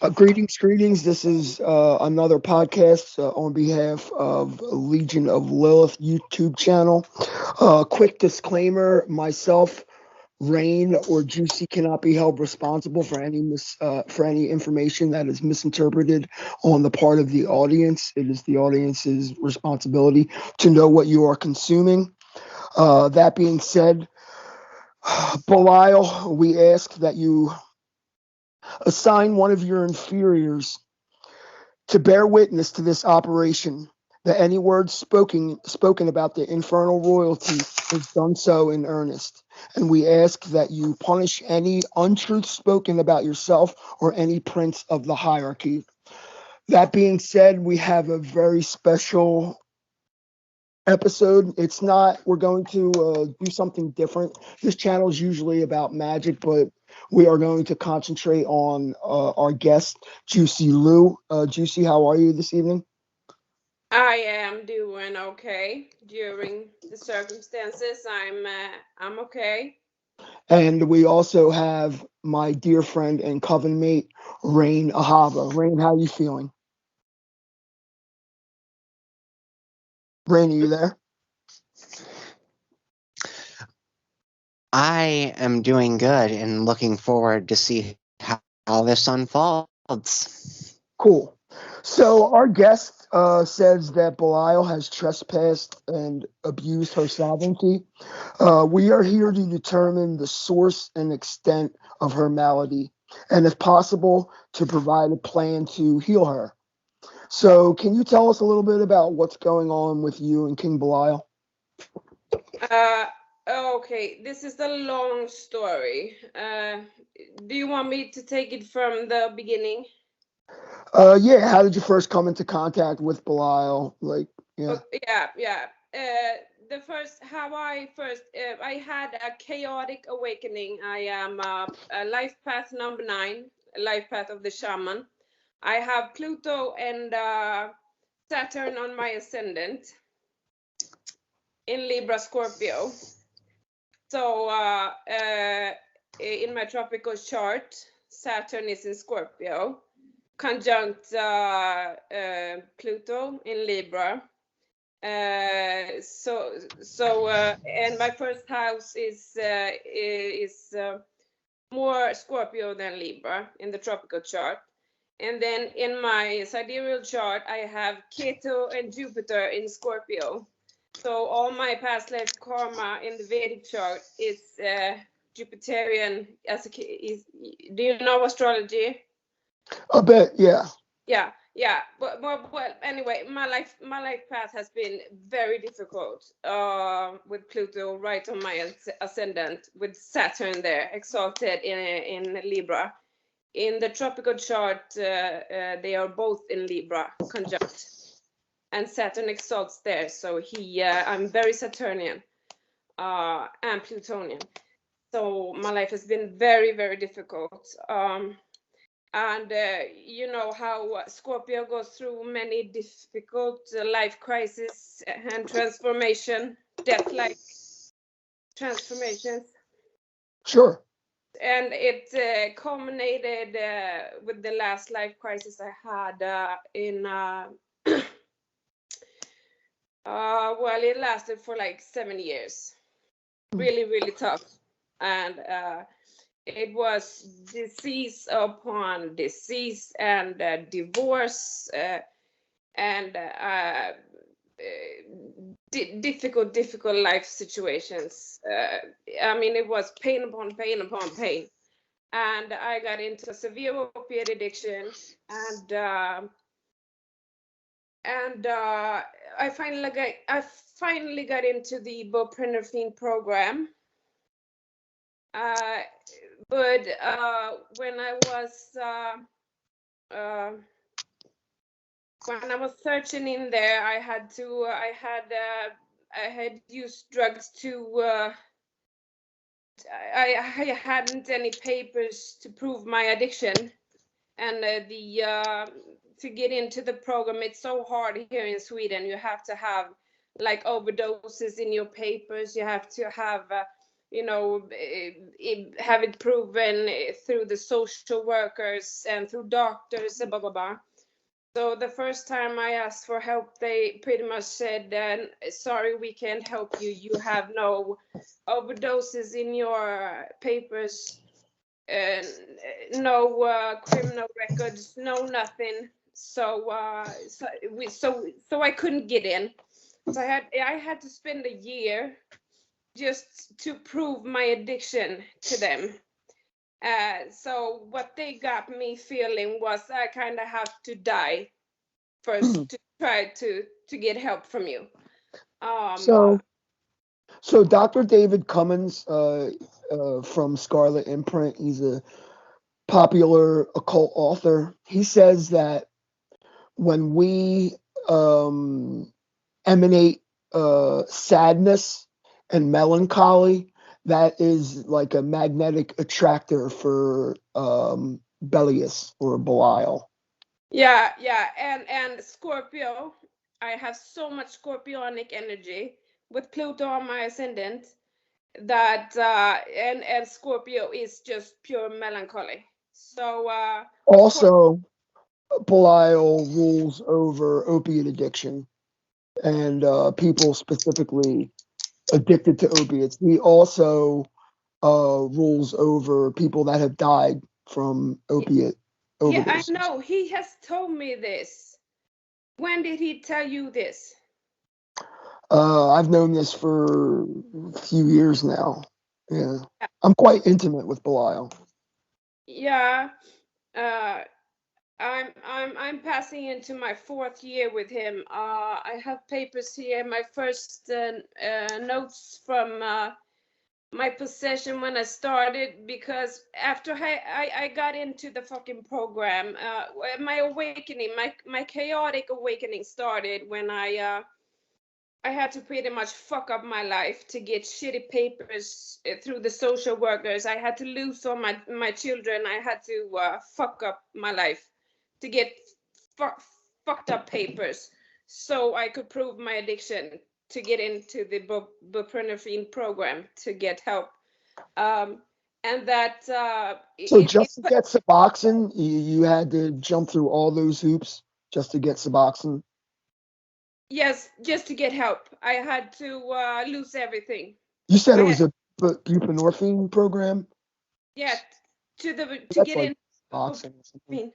Greetings. This is another podcast on behalf of Legion of Lilith YouTube channel. Quick disclaimer: myself, Rain, or Juicy cannot be held responsible for for any information that is misinterpreted on the part of the audience. It is the audience's responsibility to know what you are consuming. That being said, Belial, we ask that you assign one of your inferiors to bear witness to this operation, that any words spoken about the infernal royalty is done so in earnest. And we ask that you punish any untruth spoken about yourself or any prince of the hierarchy. That being said, we have a very special episode. It's not, we're going to do something different. This channel is usually about magic, but we are going to concentrate on our guest, Juicy Lou. Juicy, how are you this evening? I am doing okay during the circumstances. I'm okay. And we also have my dear friend and coven mate, Rain Ahava. Rain, how are you feeling? Rain, are you there? I am doing good and looking forward to see how this unfolds. Cool. So our guest says that Belial has trespassed and abused her sovereignty. We are here to determine the source and extent of her malady, and if possible, to provide a plan to heal her. So, can you tell us a little bit about what's going on with you and King Belial? Uh, okay, this is a long story. Do you want me to take it from the beginning? Yeah, how did you first come into contact with Belial? Like, yeah. Yeah. How I first, I had a chaotic awakening. I am a life path number 9, life path of the shaman. I have Pluto and Saturn on my ascendant in Libra Scorpio. So in my tropical chart, Saturn is in Scorpio, conjunct Pluto in Libra. And my first house is more Scorpio than Libra in the tropical chart. And then in my sidereal chart, I have Ketu and Jupiter in Scorpio. So all my past life karma in the Vedic chart is Jupiterian. Do you know astrology? A bit, yeah. Yeah. Well, anyway, my life path has been very difficult. With Pluto right on my ascendant, with Saturn there, exalted in Libra. In the tropical chart, they are both in Libra, conjunct, and Saturn exalts there. So I'm very Saturnian and Plutonian. So my life has been very, very difficult. And you know how Scorpio goes through many difficult life crises and transformation, death-like transformations. Sure. And it culminated with the last life crisis I had in well, it lasted for like 7 years. Really, really tough. And it was disease upon disease and divorce and difficult life situations. I mean, it was pain upon pain upon pain. And I got into a severe opiate addiction, and I finally got into the buprenorphine program. But when I was searching in there, I had used drugs to I hadn't any papers to prove my addiction, and to get into the program, it's so hard here in Sweden. You have to have like overdoses in your papers. You have to have have it proven through the social workers and through doctors and blah blah blah. So the first time I asked for help, they pretty much said, sorry, we can't help you. You have no overdoses in your papers, and no criminal records, no nothing. So I couldn't get in. So I had to spend a year just to prove my addiction to them. So what they got me feeling was I kind of have to die first to try to get help from you. So Dr. David Cummins from Scarlet Imprint, he's a popular occult author. He says that when we emanate sadness and melancholy, that is like a magnetic attractor for Belius or Belial. Yeah, and Scorpio, I have so much Scorpionic energy with Pluto on my ascendant that and Scorpio is just pure melancholy. So also Belial rules over opiate addiction and people specifically addicted to opiates. He also rules over people that have died from opiate overdoses. Yeah, I know. He has told me this. When did he tell you this? I've known this for a few years now. Yeah. I'm quite intimate with Belial. Yeah. I'm passing into my 4th year with him. I have papers here, my first notes from my possession when I started, because after I got into the fucking program, my awakening, my chaotic awakening started when I had to pretty much fuck up my life to get shitty papers through the social workers. I had to lose all my children. I had to fuck up my life to get fucked up papers so I could prove my addiction to get into the buprenorphine program to get help. And that So just to get Suboxone, you had to jump through all those hoops just to get Suboxone? yes, just to get help. I had to lose everything. You said it was a buprenorphine program? Yeah, to That's get like in. Suboxone or something.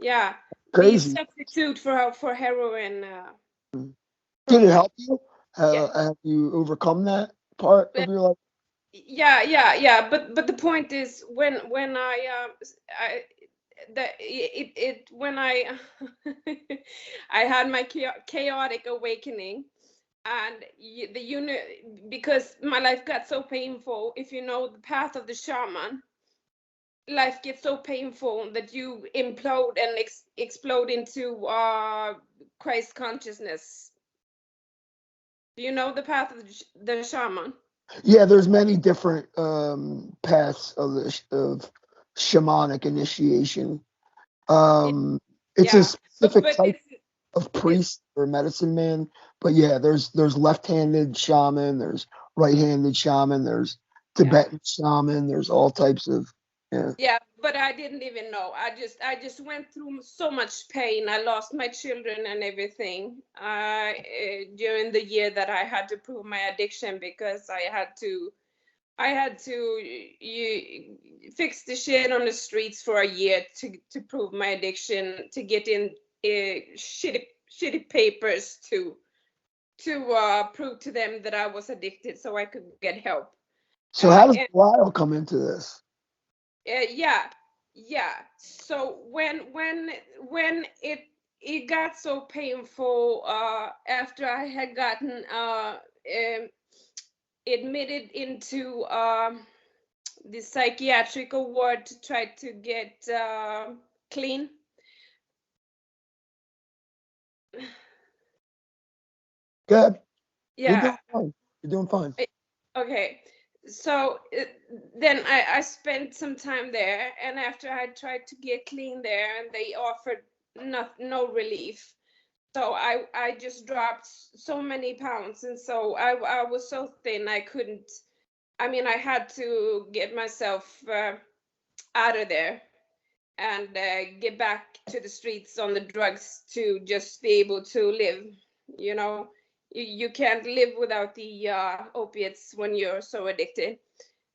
Yeah, Crazy. the substitute for heroin. Did it help you? Yeah. Have you overcome that part of your life? Yeah. But the point is, when when I I had my chaotic awakening, and because my life got so painful. If you know the path of the shaman, life gets so painful that you implode and explode into Christ consciousness. Do you know the path of the shaman? Yeah, there's many different paths of shamanic initiation. It's a specific type of priest or medicine man, but yeah, there's left-handed shaman, there's right-handed shaman, there's Tibetan shaman, there's all types of Yeah, but I didn't even know. I just went through so much pain. I lost my children and everything during the year that I had to prove my addiction, because I had to fix the shit on the streets for a year to prove my addiction, to get in shitty papers to prove to them that I was addicted so I could get help. So how does Belial come into this? Yeah. So when it got so painful after I had gotten admitted into the psychiatric ward to try to get clean. Good. Yeah. You're doing fine. Okay. So then I spent some time there, and after I tried to get clean there, and they offered no relief. So I just dropped so many pounds, and so I was so thin I couldn't I mean, I had to get myself out of there and get back to the streets on the drugs to just be able to live. You know, you can't live without the opiates when you're so addicted.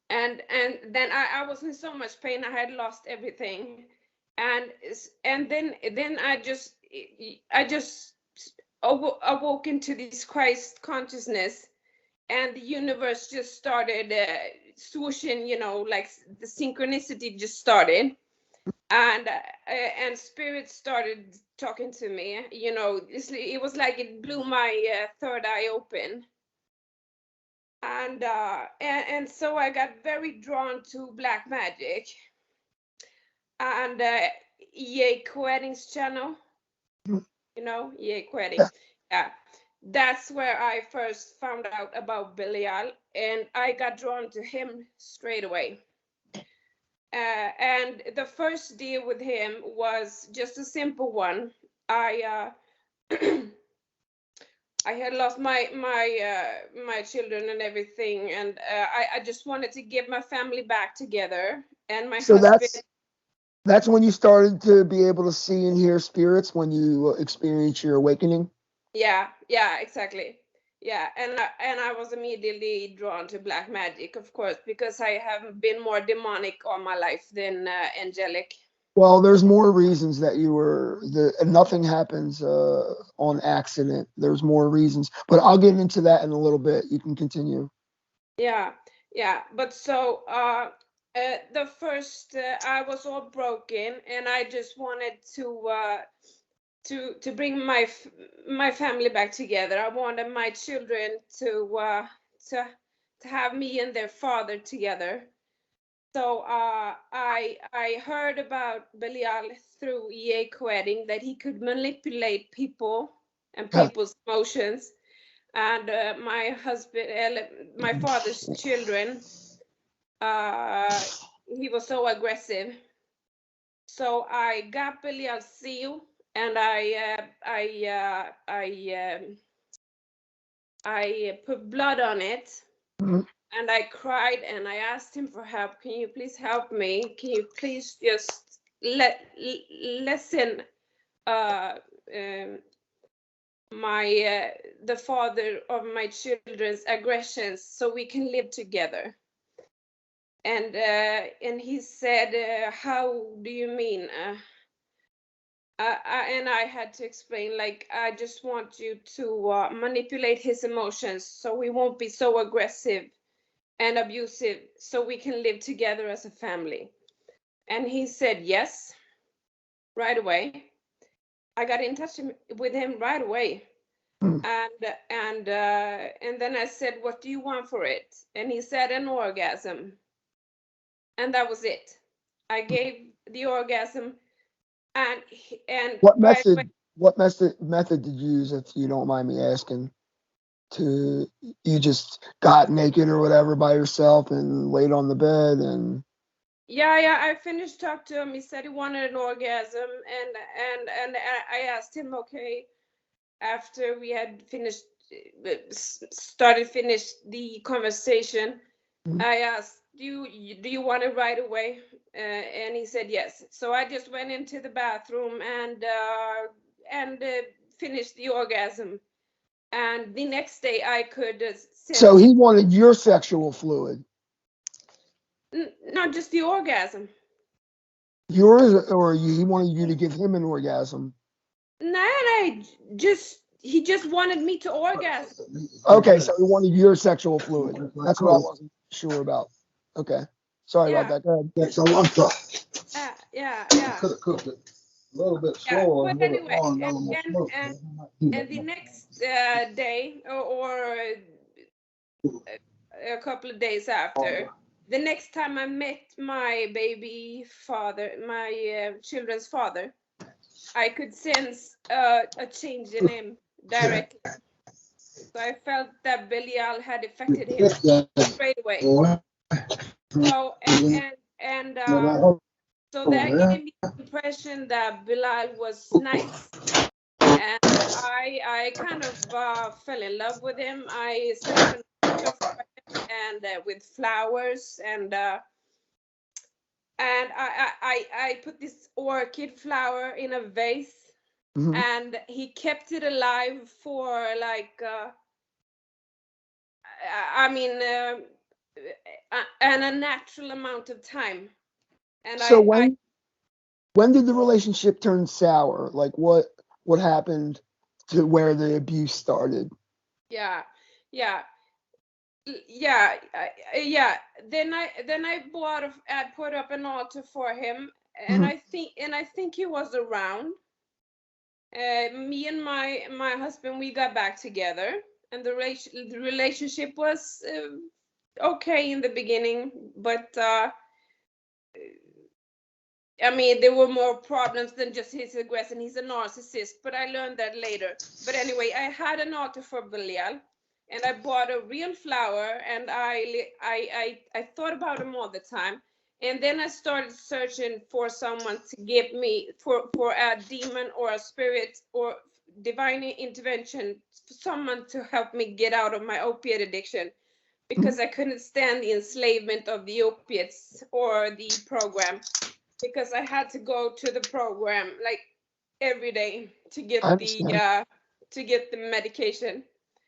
And then I was in so much pain. I had lost everything, and then I just awoke into this Christ consciousness, and the universe just started swooshing. You know, like the synchronicity just started, and spirit started talking to me. You know, it was like it blew my third eye open, and so I got very drawn to black magic and EA Quedding's channel. You know, EA Quedding. Yeah, that's where I first found out about Belial, and I got drawn to him straight away. And the first deal with him was just a simple one. I I had lost my children and everything, and I just wanted to get my family back together. And my So husband, that's when you started to be able to see and hear spirits, when you experience your awakening. yeah, exactly, yeah, and I was immediately drawn to black magic, of course, because I have been more demonic all my life than angelic. Well, there's more reasons that you were nothing happens on accident. There's more reasons, but I'll get into that in a little bit. You can continue. Yeah, but so the first I was all broken, and I just wanted to bring my family back together. I wanted my children to have me and their father together. So I heard about Belial through EA Quedding, that he could manipulate people and Yeah. people's emotions, and my husband, my father's children, he was so aggressive. So I got Belial's seal, and I put blood on it, Mhm. and I cried, and I asked him for help. Can you please help me? Can you please just lessen uh, um, the father of my children's aggressions, so we can live together? And he said, how do you mean? And I had to explain, like, I just want you to manipulate his emotions so he won't be so aggressive and abusive, so we can live together as a family. And he said yes, right away. I got in touch with him right away. Mm. And then I said, what do you want for it? And he said, an orgasm. And that was it. I gave the orgasm, and What right away. method? What method did you use, if you don't mind me asking? You just got naked or whatever by yourself and laid on the bed and. Yeah, I finished talk to him. He said he wanted an orgasm, and I asked him, okay, after we had finished the conversation, Mhm. I asked, do you want it right away? And he said yes. So I just went into the bathroom and finished the orgasm. And the next day I could So sense he wanted your sexual fluid, not just the orgasm. yours, or he wanted you to give him an orgasm. No, he just wanted me to orgasm. Okay, so he wanted your sexual fluid. That's what I wasn't sure about. Okay, sorry about Yeah, that. Go ahead. Yeah, so I'm sorry. yeah. Could have cooked it a little bit Yeah, slower but and a little bit anyway, longer, a little more smoke. and the next day, or a couple of days after, the next time I met my baby father, my children's father, I could sense a change in him directly. So I felt that Belial had affected him straight away. So so that gave me the impression that Bilal was nice, and I kind of fell in love with him. I slept in a hotel for and with flowers, and I put this orchid flower in a vase, and he kept it alive for like I mean an unnatural amount of time. And So when did the relationship turn sour? Like what happened to where the abuse started? yeah, yeah, yeah, yeah. Then I put up an altar for him, and I think he was around. Me and my husband, we got back together, and the relationship was okay in the beginning, but I mean, there were more problems than just his aggression. He's a narcissist, but I learned that later. But anyway, I had an altar for Belial, and I bought a real flower, and I thought about him all the time. And then I started searching for someone to give me for a demon or a spirit or divine intervention, someone to help me get out of my opiate addiction, because I couldn't stand the enslavement of the opiates or the program, because I had to go to the program like every day to I get understand. the medication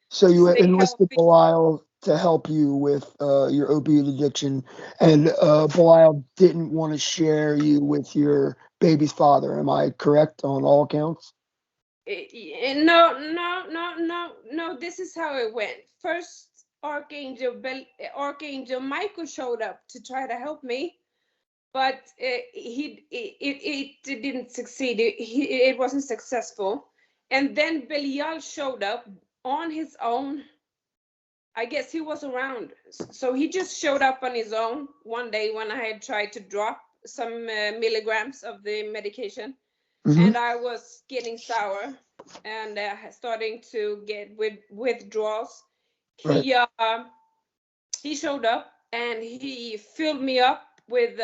So to you stay enlisted healthy. Belial to help you with your opiate addiction, and Belial didn't want to share you with your baby's father. Am I correct on all accounts? No, no, no, no, no. This is how it went. First, Archangel Michael showed up to try to help me, but it didn't succeed. It wasn't successful. And then Belial showed up on his own. I guess he was around. So he just showed up on his own one day when I had tried to drop some milligrams of the medication, and I was getting sour and starting to get withdrawals. Right. He showed up and he filled me up with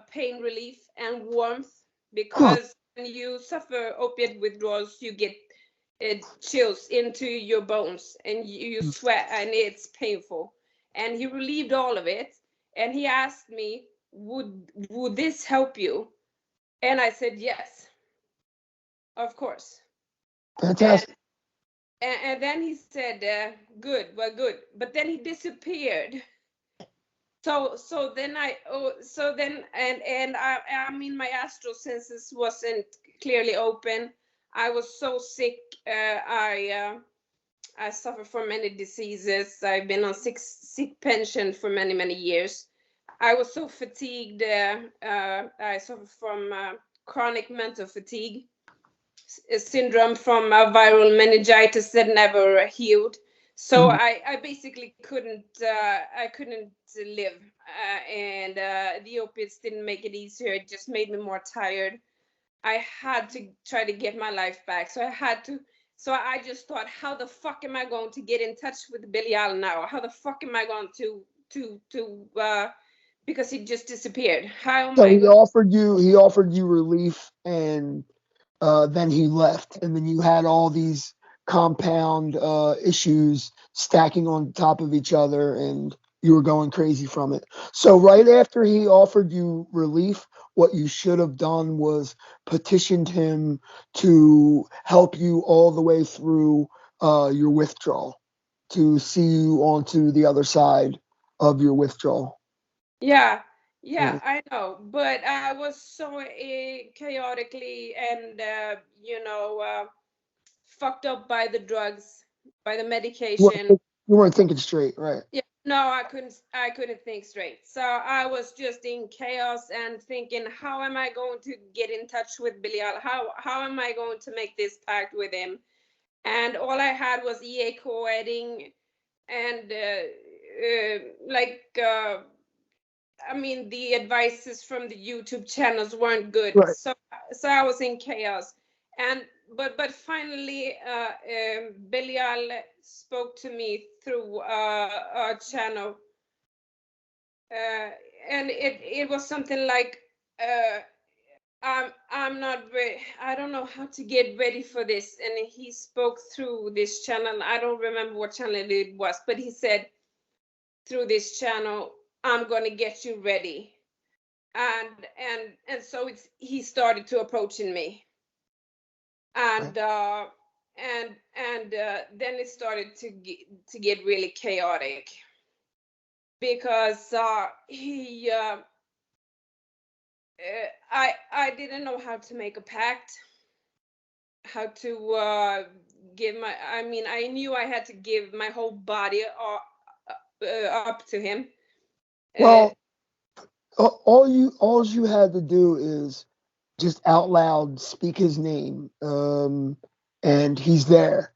pain relief and warmth, Huh. because when you suffer opiate withdrawals, you get chills into your bones, and you sweat, and it's painful. And he relieved all of it, and he asked me, would this help you? And I said yes, of course. And Fantastic. and then he said, good, well, good. But then he disappeared. So then I mean, my astral senses wasn't clearly open. I was so sick. I suffer from many diseases. I've been on sick pension for many years. I was so fatigued. I suffer from chronic mental fatigue syndrome from a viral meningitis that never healed. So I basically couldn't live, and the opiates didn't make it easier. It just made me more tired. I had to try to get my life back. So I just thought, how the fuck am I going to get in touch with Billy Allen now? How the fuck am I going to because he just disappeared. How am So I going? he offered you relief, and then he left, and then you had all these compound issues stacking on top of each other, and you were going crazy from it. So right after he offered you relief, what you should have done was petitioned him to help you all the way through your withdrawal, to see you onto the other side of your withdrawal. Yeah, Yeah. yeah, I know, but I was so chaotically and fucked up by the drugs, by the You weren't, medication. you weren't thinking straight, right? Yeah, no, I couldn't think straight. So I was just in chaos and thinking, how am I going to get in touch with Belial? How am I going to make this pact with him? And all I had was EA co-editing and I mean, the advices from the YouTube channels weren't good, Right. so I was in chaos. And but finally, Belial spoke to me through a channel, and it was something like, I'm not ready. I don't know how to get ready for this. And he spoke through this channel. I don't remember what channel it was, but he said, through this channel, I'm going to get you ready. And so he started to approaching me, and then it started to get really chaotic, because I didn't know how to make a pact, how to give my, I knew I had to give my whole body up to him. Well, all you had to do is just out loud speak his name, and he's there.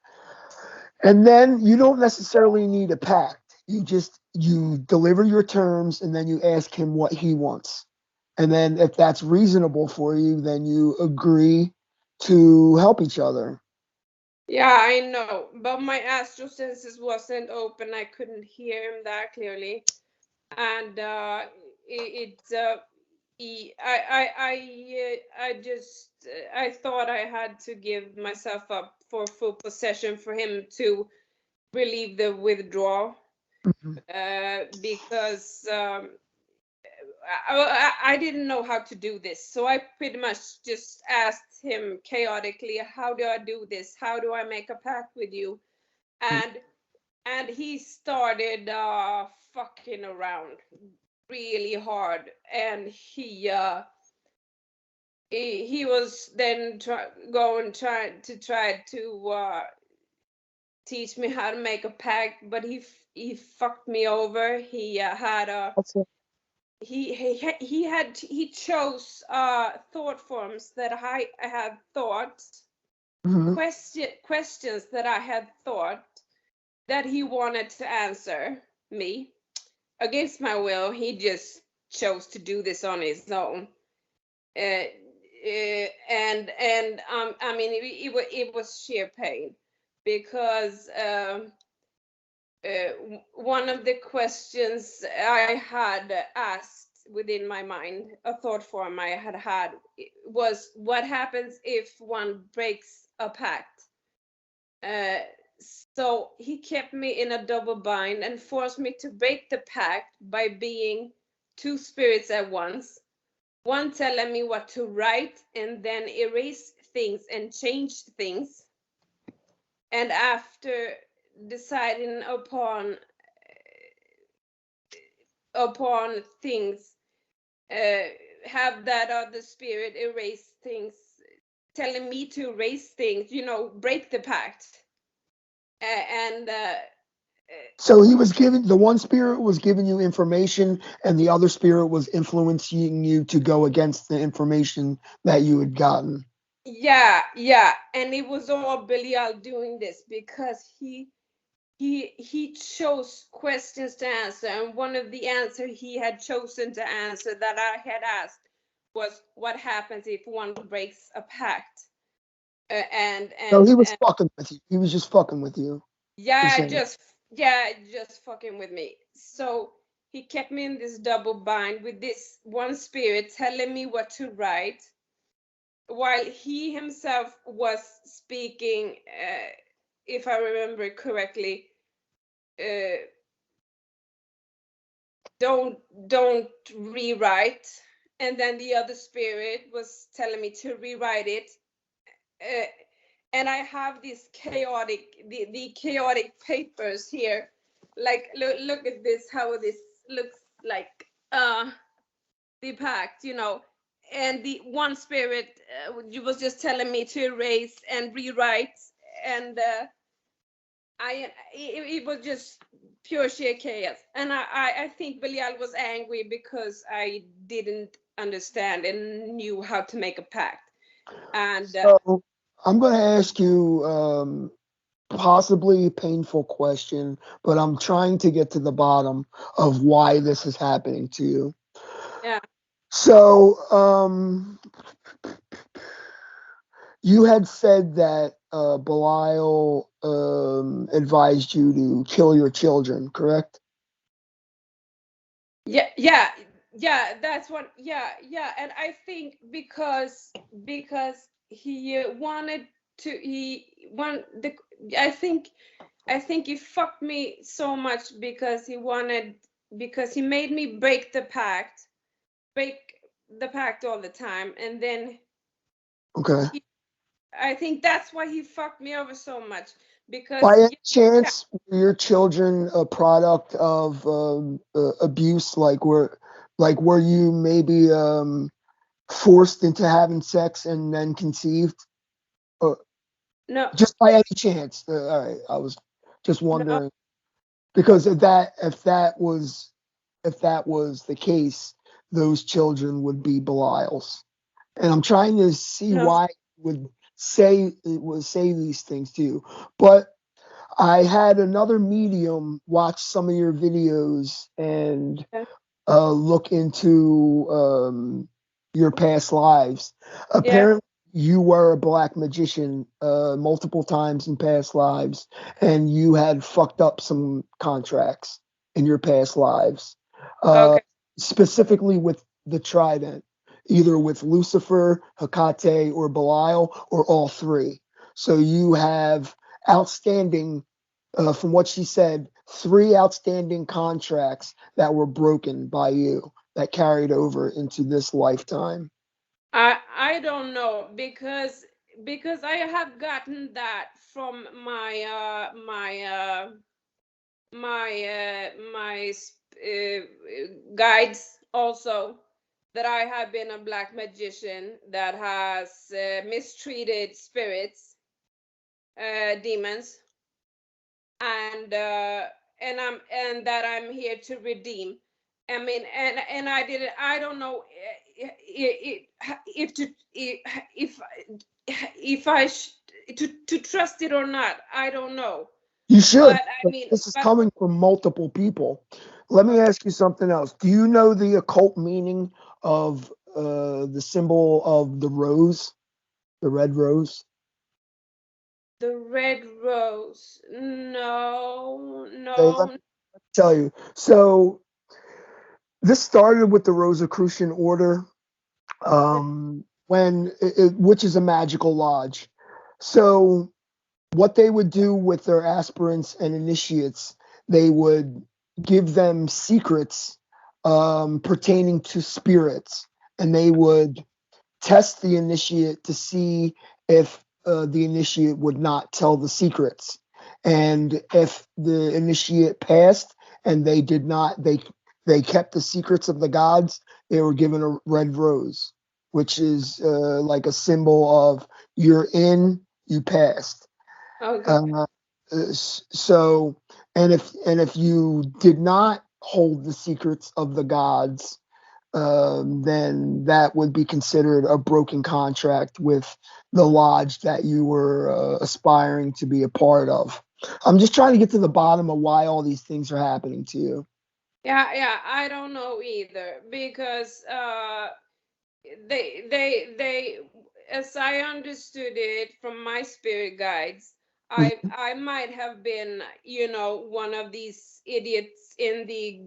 And then you don't necessarily need a pact. You deliver your terms, and then you ask him what he wants. And then if that's reasonable for you, then you agree to help each other. Yeah, I know, but my astral senses wasn't open. I couldn't hear him that clearly, and I thought I had to give myself up for full possession for him to relieve the withdrawal, because I didn't know how to do this. So I pretty much just asked him chaotically, how do I do this? How do I make a pact with you? And he started fucking around really hard, and he was then trying to teach me how to make a pact, but he fucked me over. He had a he chose thought forms that I had thought, questions that I had thought that he wanted to answer me against my will. He just chose to do this on his own. It was sheer pain, because one of the questions I had asked within my mind, a thought form I had, was, what happens if one breaks a pact? So he kept me in a double bind and forced me to break the pact by being two spirits at once. One telling me what to write and then erase things and change things. And after deciding upon things, have that other spirit erase things, telling me to erase things, break the pact. So he was the one spirit was giving you information, and the other spirit was influencing you to go against the information that you had gotten. Yeah, and it was all Belial doing this because he chose questions to answer, and one of the answers he had chosen to answer that I had asked was, what happens if one breaks a pact? So he was fucking with you. He was just fucking with you. Just fucking with me. So he kept me in this double bind with this one spirit telling me what to write, while he himself was speaking, if I remember correctly, don't rewrite, and then the other spirit was telling me to rewrite it. And I have these the chaotic papers here. Like, look at this, how this looks like, the pact, and the one spirit was just telling me to erase and rewrite, and it was just pure sheer chaos. And I think Belial was angry because I didn't understand and knew how to make a pact. And so I'm going to ask you possibly a painful question, but I'm trying to get to the bottom of why this is happening to you. yeah. So you had said that Belial advised you to kill your children, correct? Yeah, that's what. Yeah, and I think because he wanted to, I think I think he fucked me so much because he made me break the pact all the time, and then Okay. I think that's why he fucked me over so much, because By any chance, were your children a product of abuse? Were you maybe forced into having sex and then conceived? no, Just by any chance? All right, I was just no, wondering because if that was the case, those children would be Belials, and I'm trying to see no. why it would say these things to you, but. I had another medium watch some of your videos and Yeah. look into your past lives. Yeah. Apparently, you were a black magician multiple times in past lives, and you had fucked up some contracts in your past lives, uh, Okay. specifically with the Trident, either with Lucifer, Hecate, or Belial, or all three. So you have outstanding, from what she said, three outstanding contracts that were broken by you that carried over into this lifetime. I don't know, because I have gotten that from my guides also, that I have been a black magician that has mistreated spirits, demons, and that I'm here to redeem. I mean, and I don't know if to if I to trust it or not. I don't know. You should. But I But mean, this is coming from multiple people. Let me ask you something else. Do you know the occult meaning of the symbol of the rose, the red rose? the red rose. No, Okay, let no. me tell you. So this started with the Rosicrucian Order, which is a magical lodge. So what they would do with their aspirants and initiates, they would give them secrets pertaining to spirits, and they would test the initiate to see if the initiate would not tell the secrets. And if the initiate passed and they did not, they kept the secrets of the gods, they were given a red rose, which is like a symbol of you're in, you passed. Okay. Uh, so, and if you did not hold the secrets of the gods, then that would be considered a broken contract with the lodge that you were aspiring to be a part of. I'm just trying to get to the bottom of why all these things are happening to you. Yeah, I don't know either, because they as I understood it from my spirit guides, I might have been, one of these idiots in the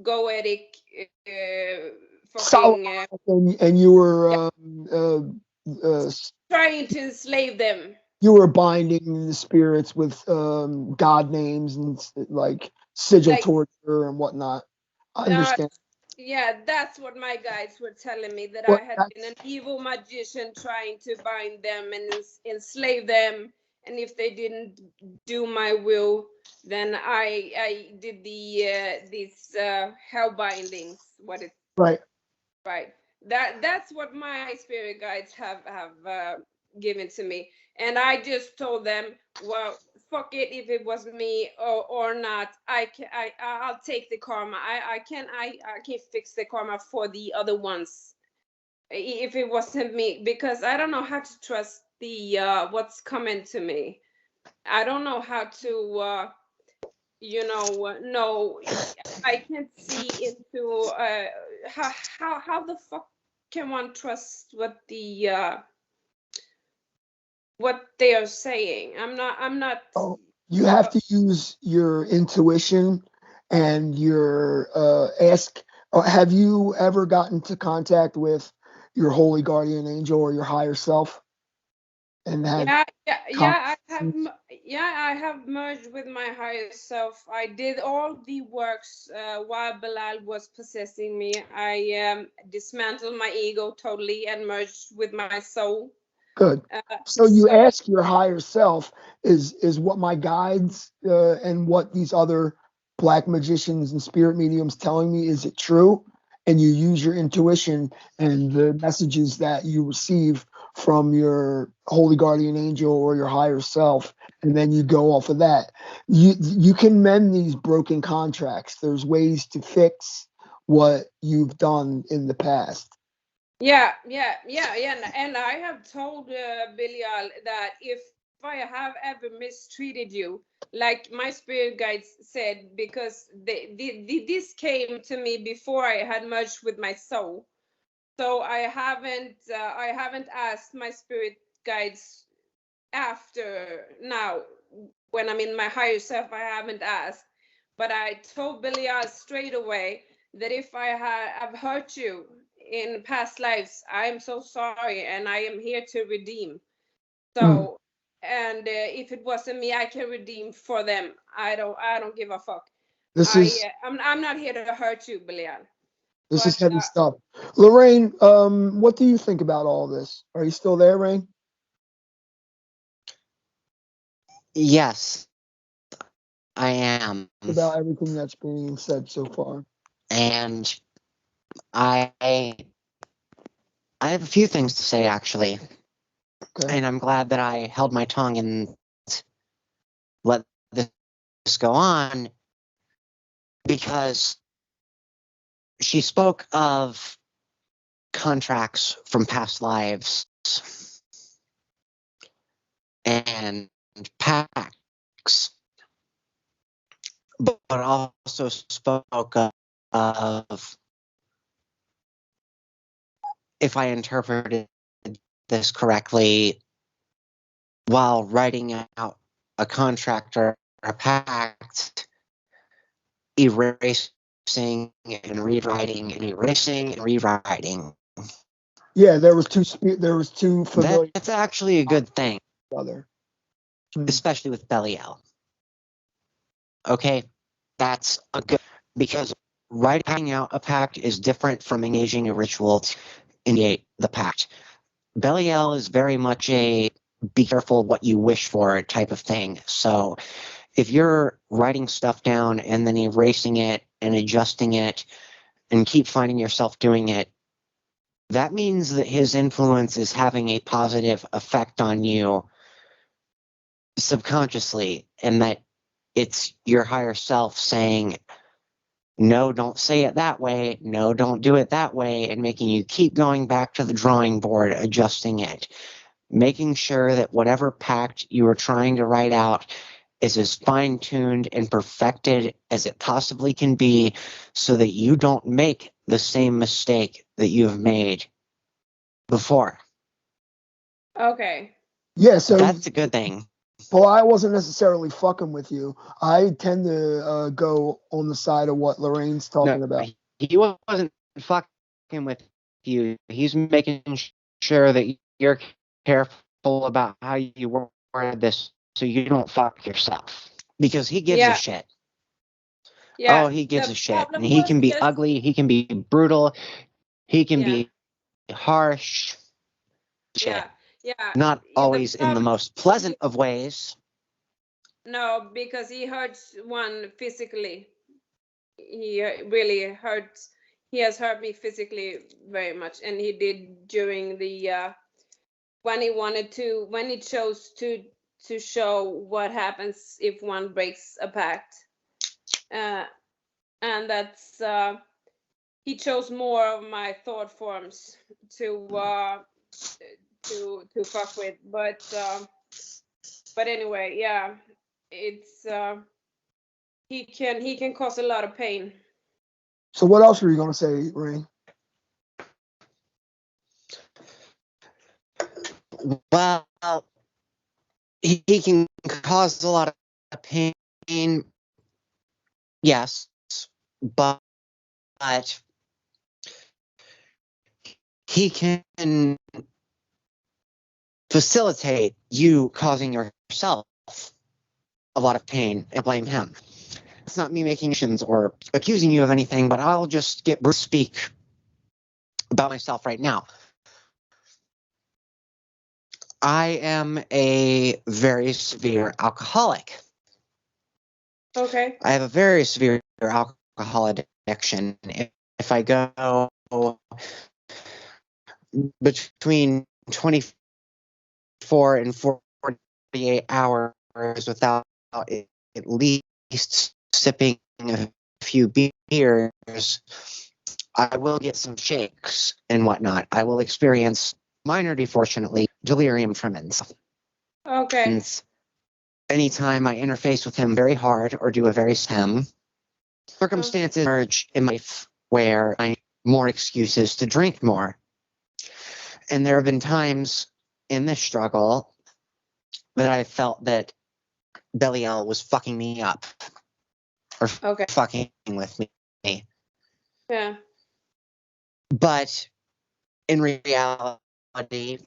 goetic Solid, fucking and you were uh, trying to enslave them. you were binding the spirits with god names and like sigil Like, torture and whatnot. I uh, understand. yeah, that's what my guides were telling me, that I But had been an that's evil magician trying to bind them and enslave them, and if they didn't do my will, then I did these hell bindings. What it right. Right. That's what my spirit guides have given to me, and I just told them, well, fuck it, if it was me or not. I'll take the karma. I can't fix the karma for the other ones if it wasn't me, because I don't know how to trust the what's coming to me. I don't know how to no, I can't see into how the fuck can one trust what they are saying. I'm not Oh, you have to use your intuition and your ask. Have you ever gotten into contact with your holy guardian angel or your higher self? and had I have merged with my higher self. I did all the works while Bilal was possessing me. I dismantled my ego totally and merged with my soul. good. So you ask your higher self, is what my guides and what these other black magicians and spirit mediums telling me, is it true? And you use your intuition and the messages that you receive from your holy guardian angel or your higher self, and then you go off of that. You can mend these broken contracts. There's ways to fix what you've done in the past. Yeah. And I have told Belial that if I have ever mistreated you, like my spirit guides said, because this came to me before I had merged with my soul. So I haven't asked my spirit guides after now when I'm in my higher self. I haven't asked, but I told Belial straight away that if I've hurt you in past lives, I am so sorry, and I am here to redeem. So, and if it wasn't me, I can redeem for them. I don't give a fuck. I'm not here to hurt you, Belial. This is heavy stuff. Lorraine, what do you think about all this? Are you still there, Rain? Yes, I am. About everything that's being said so far. And I have a few things to say, actually. Okay. And I'm glad that I held my tongue and let this go on, because she spoke of contracts from past lives and pacts, but also spoke of, if I interpreted this correctly, while writing out a contract or a pact, erasing and rewriting and erasing and rewriting. Yeah, there was two familiar. That's actually a good thing, brother. especially with Belial. Okay, that's a good, because writing out a pact is different from engaging a ritual to initiate the pact. Belial is very much a be careful what you wish for type of thing. So if you're writing stuff down and then erasing it and adjusting it and keep finding yourself doing it, that means that his influence is having a positive effect on you subconsciously, and that it's your higher self saying, no, don't say it that way, no, don't do it that way, and making you keep going back to the drawing board, adjusting it, making sure that whatever pact you are trying to write out is as fine-tuned and perfected as it possibly can be, so that you don't make the same mistake that you have made before. Okay. Yeah, so that's a good thing. Well, I wasn't necessarily fucking with you. I tend to go on the side of what Lorraine's talking about. He wasn't fucking with you. He's making sure that you're careful about how you word this so you don't fuck yourself. Because he gives a shit. Yeah. Oh, he gives a shit. And he can be ugly, he can be brutal, he can be harsh. Shit. Yeah. Not always in the most pleasant of ways. No, because he hurts one physically. He really hurts. He has hurt me physically very much, and he did during the when he chose to show what happens if one breaks a pact, and that's he chose more of my thought forms to fuck with, but anyway, yeah, it's he can cause a lot of pain. So what else were you going to say, Rain? Well, he can cause a lot of pain, yes, but he can facilitate you causing yourself a lot of pain and blame him. It's not me making actions or accusing you of anything, but I'll just get to speak about myself right now. I am a very severe alcoholic. Okay. I have a very severe alcohol addiction. If I go between 24 and 48 hours without at least sipping a few beers, I will get some shakes and whatnot. I will experience minor, fortunately, delirium tremens. Okay. And anytime I interface with him very hard or do a very stem, circumstances emerge in my life where I need more excuses to drink more. And there have been times in this struggle that I felt that Belial was fucking me up or fucking with me. Yeah. But in reality,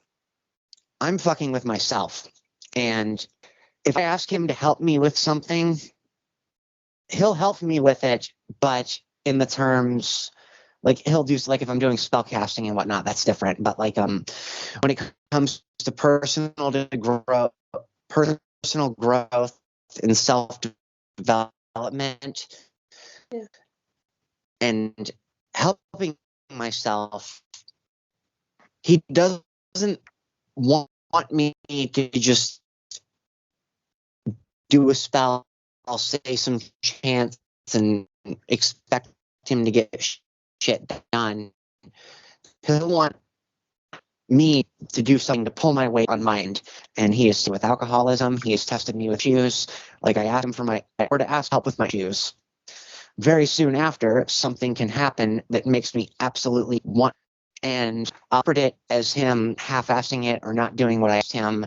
I'm fucking with myself. And if I ask him to help me with something, he'll help me with it, but in the terms, like he'll do, like if I'm doing spell casting and whatnot, that's different. But like when it comes to personal growth and self-development, yeah, and helping myself, he doesn't want me to just do a spell, I'll say some chants and expect him to get shit done. He'll want me to do something to pull my weight on mind. And he is with alcoholism. He has tested me with shoes. Like I asked him or to ask help with my shoes. Very soon after, something can happen that makes me absolutely want. And I'll interpret it as him half-assing it or not doing what I asked him.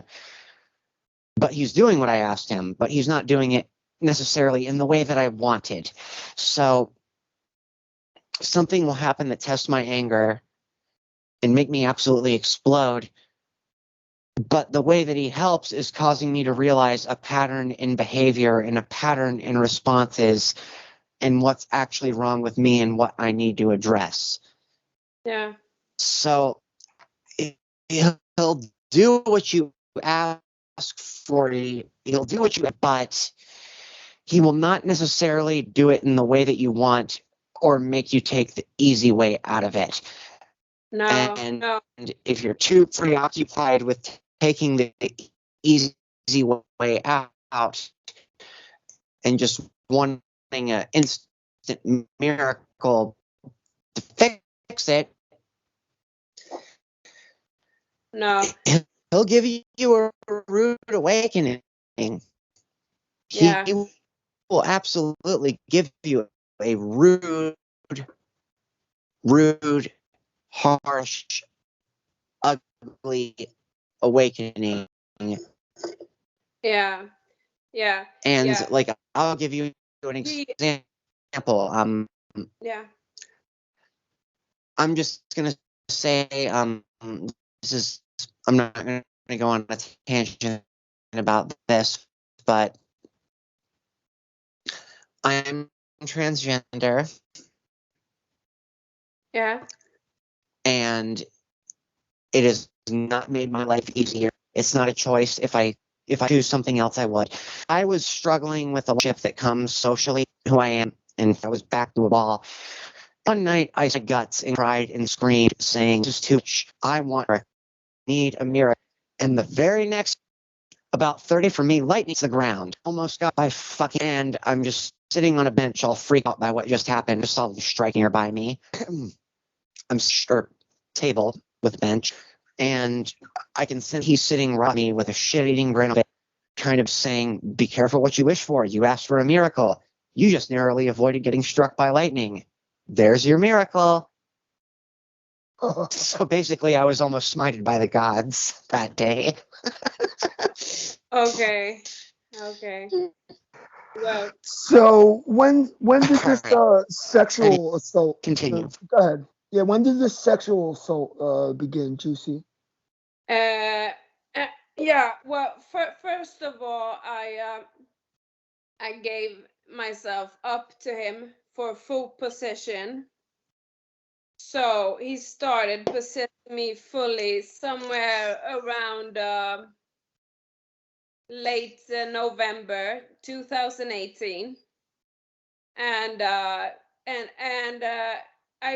But he's doing what I asked him, but he's not doing it necessarily in the way that I wanted. So something will happen that tests my anger and make me absolutely explode. But the way that he helps is causing me to realize a pattern in behavior and a pattern in responses and what's actually wrong with me and what I need to address. Yeah. So he'll do what you ask for. He'll do what you, but he will not necessarily do it in the way that you want or make you take the easy way out of it. No. And if you're too preoccupied with taking the easy way out and just wanting an instant miracle to fix it, no, he'll give you a rude awakening. Yeah. He will absolutely give you a rude, harsh, ugly awakening. Yeah. Yeah. And Yeah. like I'll give you an example. Yeah. I'm just gonna say I'm not gonna go on a tangent about this, but I'm transgender. Yeah. And it has not made my life easier. It's not a choice. If I do something else, I would. I was struggling with a shift that comes socially, who I am, and I was back to a wall. One night, I said guts and cried and screamed, saying, "This is too much. I need a miracle." And the very next, about 30 for me, lightning hits the ground. Almost got by fucking, and I'm just sitting on a bench, all freaked out by what just happened. Just saw them striking nearby me. I'm sure table with a bench, and I can sense he's sitting right me with a shit-eating grin, kind of saying, "Be careful what you wish for. You asked for a miracle. You just narrowly avoided getting struck by lightning. There's your miracle." So basically, I was almost smited by the gods that day. Okay. Well. So when did this sexual assault continue? Go ahead. Yeah, when did this sexual assault begin, Juicy? Yeah, well, first of all, I gave myself up to him for full possession. So he started possessing me fully somewhere around late November 2018, and I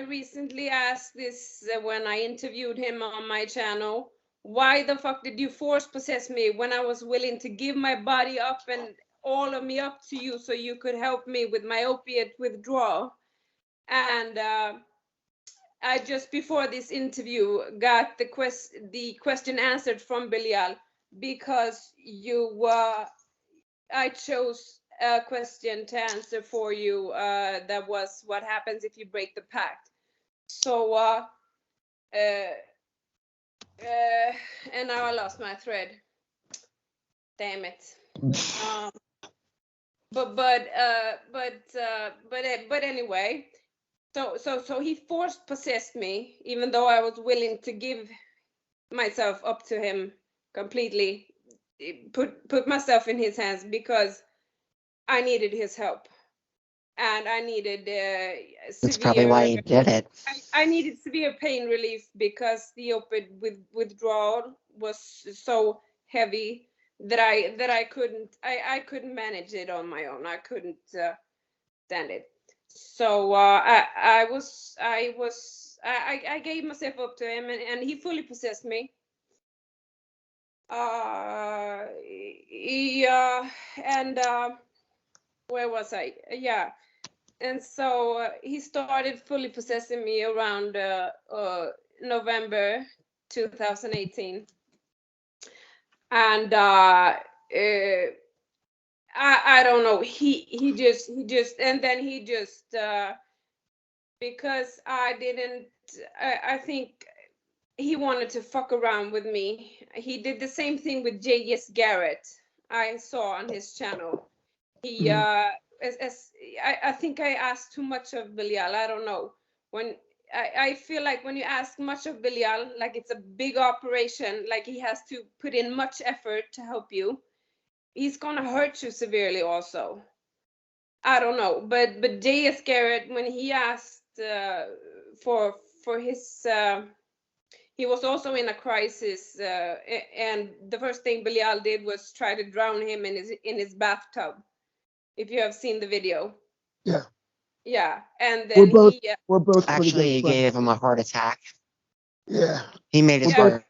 recently asked this when I interviewed him on my channel. Why the fuck did you force possess me when I was willing to give my body up and all of me up to you so you could help me with my opiate withdrawal? And I just before this interview got the question answered from Belial, because I chose a question to answer for you. That was what happens if you break the pact. So and now I lost my thread. Damn it. But anyway, so he forced possessed me, even though I was willing to give myself up to him completely, put myself in his hands, because I needed his help, and I needed That's probably why severe. you did it. I needed severe pain relief because the opioid withdrawal was so heavy that I couldn't manage it on my own. I couldn't stand it. So I gave myself up to him, and he fully possessed me. Yeah, and where was I? Yeah, and so he started fully possessing me around November 2018, and I don't know. He just and then he just because I think he wanted to fuck around with me. He did the same thing with J.S. Garrett. I saw on his channel. He I think I asked too much of Belial. I don't know. When I feel like when you ask much of Belial, like it's a big operation, like he has to put in much effort to help you, he's gonna hurt you severely also. I don't know, but J.S. Garrett, when he asked for his he was also in a crisis, and the first thing Belial did was try to drown him in his bathtub. If you have seen the video. Yeah. Yeah, and then we're both pretty Actually, he good friends. gave him a heart attack. Yeah. He made his Yeah. heart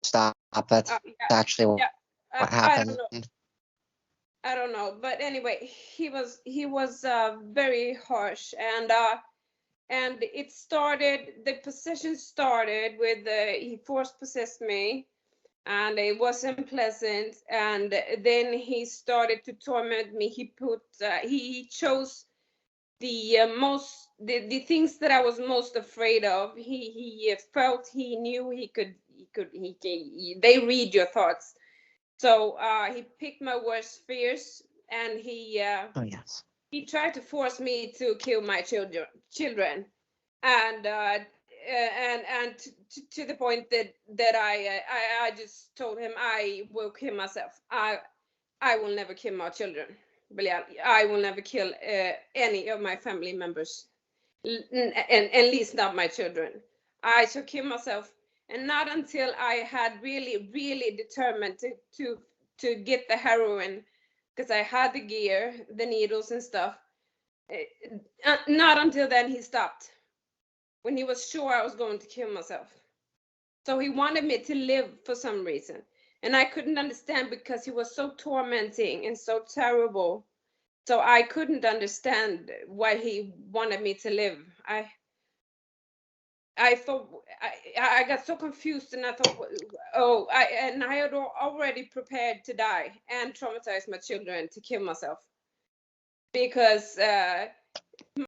stop. That's yeah, actually yeah. what I happened. I don't know, but anyway, he was very harsh, and it started. The possession started with he forced possessed me, and it wasn't pleasant. And then he started to torment me. He chose the things that I was most afraid of. He felt he knew they read your thoughts. So he picked my worst fears, and Oh yes. he tried to force me to kill my children, and to the point that I just told him I will kill myself. I will never kill my children. Belial, I will never kill any of my family members, and at least not my children. I shall kill myself, and not until I had really determined to get the heroin, because I had the gear, the needles and stuff. Not until then he stopped, when he was sure I was going to kill myself. So he wanted me to live for some reason. And I couldn't understand, because he was so tormenting and so terrible. So I couldn't understand why he wanted me to live. I thought I got so confused, and I thought, oh, I had already prepared to die and traumatize my children to kill myself, because